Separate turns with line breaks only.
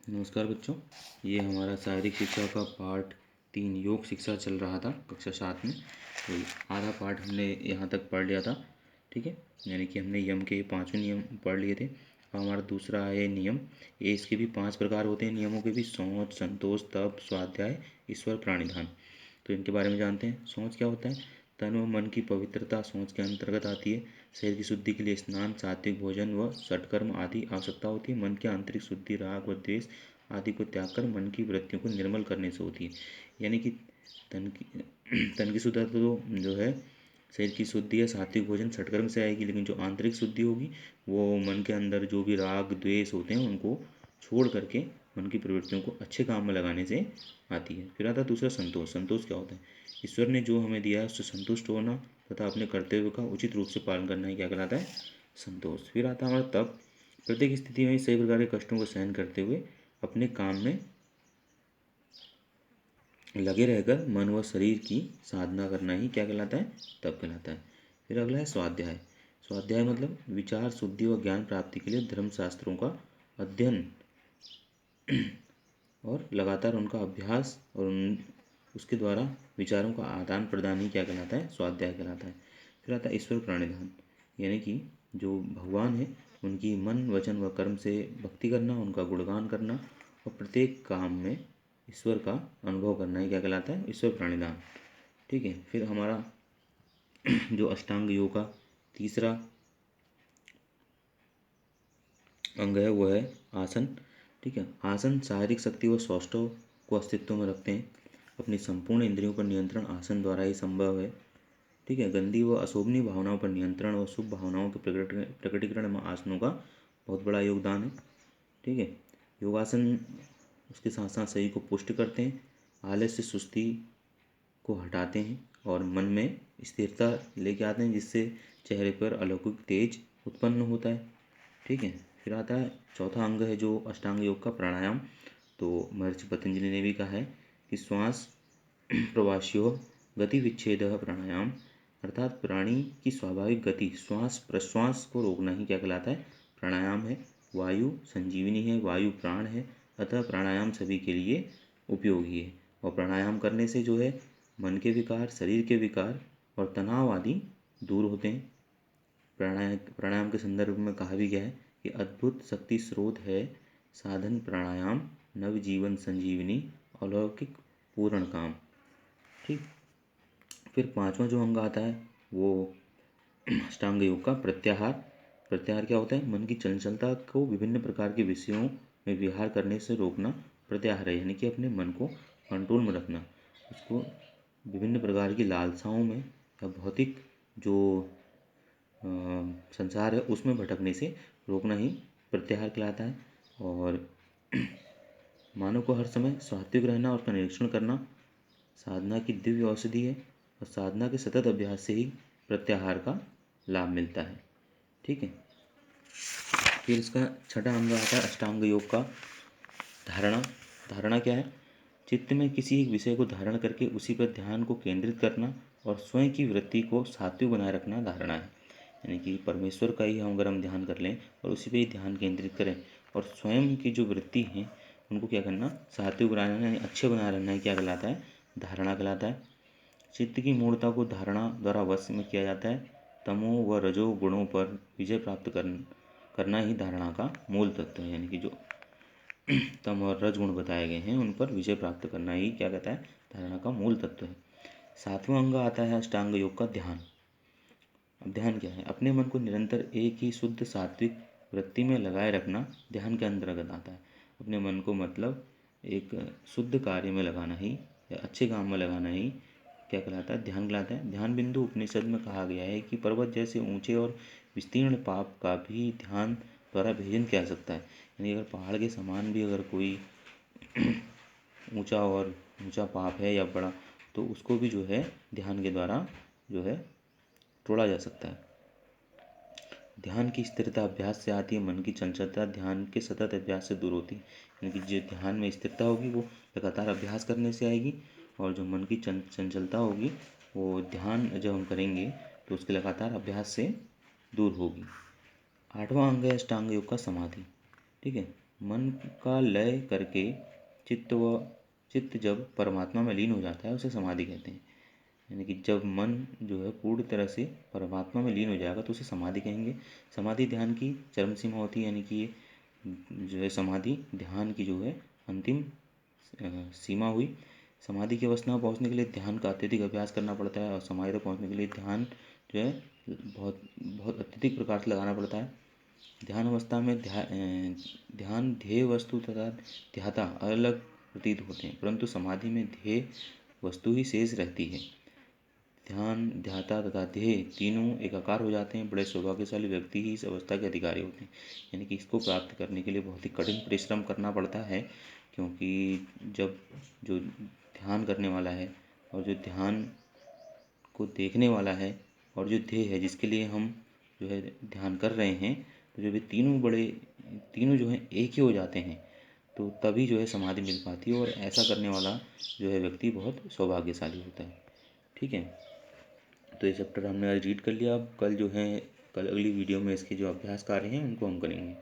नमस्कार बच्चों, ये हमारा शारीरिक शिक्षा का पार्ट 3 योग शिक्षा चल रहा था कक्षा 7 में। तो आधा पार्ट हमने यहाँ तक पढ़ लिया था, ठीक है। यानी कि हमने यम के 5वें नियम पढ़ लिए थे। अब हमारा दूसरा है नियम। ये इसके भी 5 प्रकार होते हैं नियमों के भी: सोच, संतोष, तप, स्वाध्याय, ईश्वर, प्राणिधान। तो इनके बारे में जानते हैं। सोच क्या होता है? तन व मन की पवित्रता सोच के अंतर्गत आती है। शरीर की शुद्धि के लिए स्नान, सात्विक भोजन व सत्कर्म आदि आवश्यकता होती है। मन की आंतरिक शुद्धि राग व द्वेष आदि को त्याग कर मन की वृत्तियों को निर्मल करने से होती है। यानी कि तन की शुद्धता तो जो है शरीर की शुद्धि या सात्विक भोजन सत्कर्म से आएगी, लेकिन जो आंतरिक शुद्धि होगी वो मन के अंदर जो भी राग द्वेष होते हैं उनको छोड़ करके मन की प्रवृत्तियों को अच्छे काम में लगाने से आती है। फिर आता है दूसरा संतोष। संतोष क्या होता है? ईश्वर ने जो हमें दिया है उससे संतुष्ट होना तथा अपने कर्तव्य का उचित रूप से पालन करना ही क्या कहलाता है? संतोष। फिर आता है हमारा तप। प्रत्येक स्थिति में सही प्रकार के कष्टों को सहन करते हुए अपने काम में लगे रहकर मन व शरीर की साधना करना ही क्या कहलाता है? तप कहलाता है। फिर अगला है स्वाध्याय। स्वाध्याय मतलब विचार शुद्धि व ज्ञान प्राप्ति के लिए धर्मशास्त्रों का अध्ययन और लगातार उनका अभ्यास और उसके द्वारा विचारों का आदान प्रदान ही क्या कहलाता है? स्वाध्याय कहलाता है। फिर आता है ईश्वर प्राणिधान। यानी कि जो भगवान है उनकी मन वचन व कर्म से भक्ति करना, उनका गुणगान करना और प्रत्येक काम में ईश्वर का अनुभव करना ही क्या कहलाता है? ईश्वर प्राणिधान। ठीक है। फिर हमारा जो अष्टांग योग का तीसरा अंग है वो है आसन। ठीक है। आसन शारीरिक शक्ति व सौष्ठव को अस्तित्व में रखते हैं। अपनी संपूर्ण इंद्रियों पर नियंत्रण आसन द्वारा ही संभव है। ठीक है। गंदी व अशोभनीय भावनाओं पर नियंत्रण और शुभ भावनाओं के प्रकटीकरण में आसनों का बहुत बड़ा योगदान है। ठीक है। योगासन उसके साथ साथ शरीर को पुष्ट करते हैं, आलस्य सुस्ती को हटाते हैं और मन में स्थिरता लेके आते हैं, जिससे चेहरे पर अलौकिक तेज उत्पन्न होता है। ठीक है। फिर आता है चौथा अंग है जो अष्टांग योग का प्राणायाम। तो महर्षि पतंजलि ने भी कहा है कि श्वास प्रवास्यो गति विच्छेद प्राणायाम, अर्थात प्राणी की स्वाभाविक गति श्वास प्रश्वास को रोकना ही क्या कहलाता है? प्राणायाम है। वायु संजीवनी है, वायु प्राण है, अतः प्राणायाम सभी के लिए उपयोगी है। और प्राणायाम करने से जो है मन के विकार, शरीर के विकार और तनाव आदि दूर होते हैं। प्राणायाम के संदर्भ में कहा भी गया है कि अद्भुत शक्ति स्रोत है साधन प्राणायाम, नवजीवन संजीवनी, अलौकिक पूर्ण काम। ठीक। फिर पांचवा जो अंग आता है वो अष्टांग योग का प्रत्याहार। प्रत्याहार क्या होता है? मन की चंचलता को विभिन्न प्रकार के विषयों में विहार करने से रोकना प्रत्याहार है। यानी कि अपने मन को कंट्रोल में रखना, उसको विभिन्न प्रकार की लालसाओं में या भौतिक जो संसार है उसमें भटकने से रोकना ही प्रत्याहार कहलाता है। और मानव को हर समय सात्विक रहना और उसका निरीक्षण करना साधना की दिव्य औषधि है। और साधना के सतत अभ्यास से ही प्रत्याहार का लाभ मिलता है। ठीक है। फिर इसका छठा अंग आता है अष्टांग योग का धारणा। धारणा क्या है? चित्त में किसी एक विषय को धारण करके उसी पर ध्यान को केंद्रित करना और स्वयं की वृत्ति को सात्विक बनाए रखना धारणा है। यानी कि परमेश्वर का ही हम अगर हम ध्यान कर लें और उसी पे ही ध्यान केंद्रित करें और स्वयं की जो वृत्ति हैं उनको क्या करना? सात्विक बनाना, यानी अच्छे बनाए रखना ही क्या कहलाता है? धारणा कहलाता है। चित्त की मूढ़ता को धारणा द्वारा वश में किया जाता है। तमो व रजो गुणों पर विजय प्राप्त करना ही धारणा का मूल तत्व है। यानी कि जो तम और रज गुण बताए गए हैं उन पर विजय प्राप्त करना ही क्या कहता है? धारणा का मूल तत्व है। सातवां अंग आता है अष्टांग योग का ध्यान। अब ध्यान क्या है? अपने मन को निरंतर एक ही शुद्ध सात्विक वृत्ति में लगाए रखना ध्यान के अंतर्गत आता है। अपने मन को मतलब एक शुद्ध कार्य में लगाना ही या अच्छे काम में लगाना ही क्या कहलाता है? ध्यान कहलाता है। ध्यान बिंदु उपनिषद में कहा गया है कि पर्वत जैसे ऊंचे और विस्तीर्ण पाप का भी ध्यान द्वारा भेदन किया जा सकता है। यानी अगर पहाड़ के समान भी अगर कोई ऊंचा पाप है या बड़ा, तो उसको भी जो है ध्यान के द्वारा जो है तोड़ा जा सकता है। ध्यान की स्थिरता अभ्यास से आती है। मन की चंचलता ध्यान के सतत अभ्यास से दूर होती है। यानी कि जो ध्यान में स्थिरता होगी वो लगातार अभ्यास करने से आएगी, और जो मन की चंचलता होगी वो ध्यान जब हम करेंगे तो उसके लगातार अभ्यास से दूर होगी। आठवां अंग है अष्टांग योग का समाधि। ठीक है। मन का लय करके चित्त जब परमात्मा में लीन हो जाता है उसे समाधि कहते हैं। यानी कि जब मन जो है पूर्ण तरह से परमात्मा में लीन हो जाएगा तो उसे समाधि कहेंगे। समाधि ध्यान की चरम सीमा होती है, यानी कि ये जो है समाधि ध्यान की जो है अंतिम सीमा हुई। समाधि की अवस्था में पहुंचने के लिए ध्यान का अत्यधिक अभ्यास करना पड़ता है और समाधि तक पहुंचने के लिए ध्यान जो है बहुत बहुत अत्यधिक प्रकार से लगाना पड़ता है। ध्यान अवस्था में ध्येय वस्तु तथा ध्याता अलग अलग प्रतीत होते हैं, परंतु समाधि में ध्येय वस्तु ही शेष रहती है। ध्यान, ध्याता तथा ध्येय तीनों एकाकार हो जाते हैं। बड़े सौभाग्यशाली व्यक्ति ही इस अवस्था के अधिकारी होते हैं। यानी कि इसको प्राप्त करने के लिए बहुत ही कठिन परिश्रम करना पड़ता है, क्योंकि जब जो ध्यान करने वाला है और जो ध्यान को देखने वाला है और जो ध्येय है जिसके लिए हम जो है ध्यान कर रहे हैं, तो जब ये तीनों जो हैं एक ही हो जाते हैं तो तभी जो है समाधि मिल पाती है, और ऐसा करने वाला जो है व्यक्ति बहुत सौभाग्यशाली होता है। ठीक है, तो ये चैप्टर हमने आज रीड कर लिया। अब कल अगली वीडियो में इसके जो अभ्यास कार्य हैं उनको हम करेंगे।